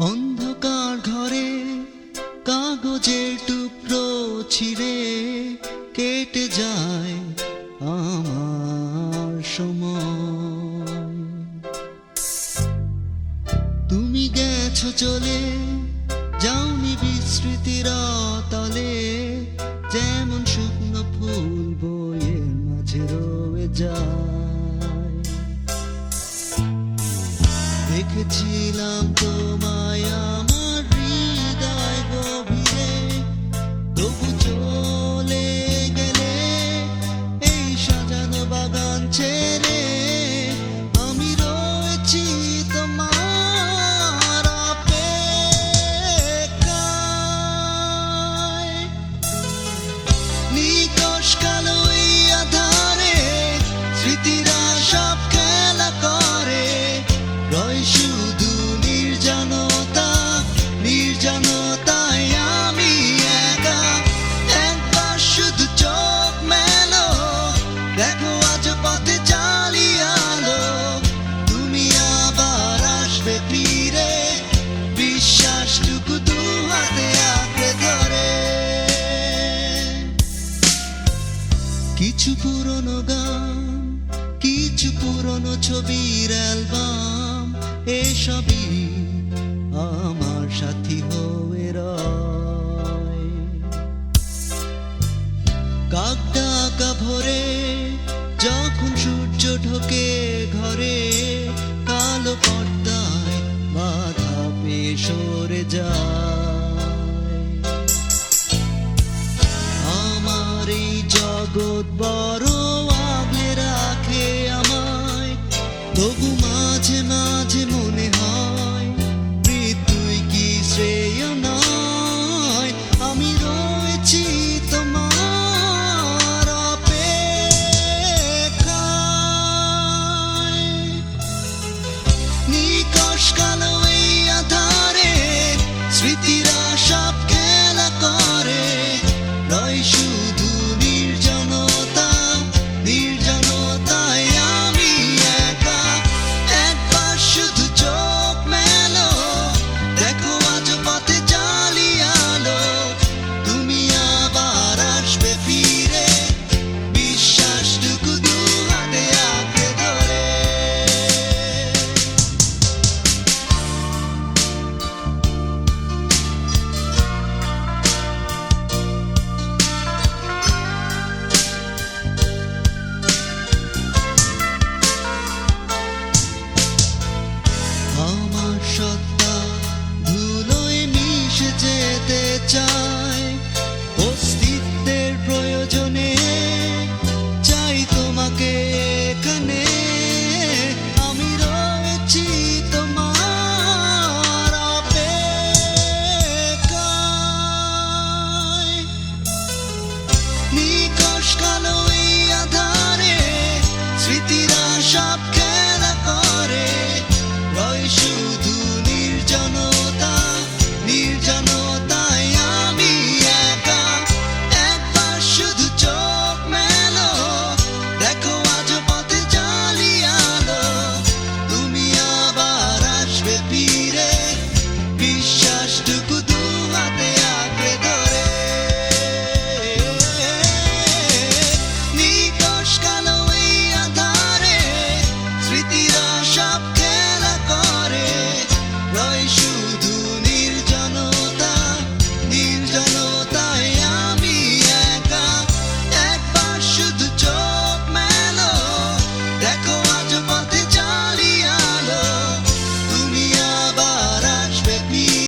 অন্ধকার ঘরে কাগজের টুকরো ছিঁড়ে কেটে যায় আমার সময়। তুমি গেছো চলে, যাওনি বিস্মৃতির তলে, যেমন শুকনো ফুল বইয়ের মাঝে রয়ে যায়। দেখেছিলাম তোমায় আমার হৃদয় গভীরে, তবু চলে গেলে এই সাজানো বাগান ছেড়ে। আমি রয়েছি তোমার অপেক্ষায়, নিকশ কালো এই আধারে স্মৃতিরা সব খেলা করে। রয় শুধু নির্জনতা, নির্জনতায় আমি একা। একবার শুধু চোখ মেলো, দেখো আজ পথে চালিয়ে আলো। তুমি আবার আসবে ফিরে, বিশ্বাসটুকু দু হাতে আঁকড়ে ধরে। কিছু পুরনো গান, কিছু পুরনো ছবির অ্যালবাম, এসবই আমার সাথী হয়ে রয়। কাক ডাকা ভোরে যখন সূর্য ঢোকে ঘরে, কালো পর্দায় বাধা পেয়ে সরে যায়। আমার এই জগৎ বড় আগলে রাখে আমায়, তবু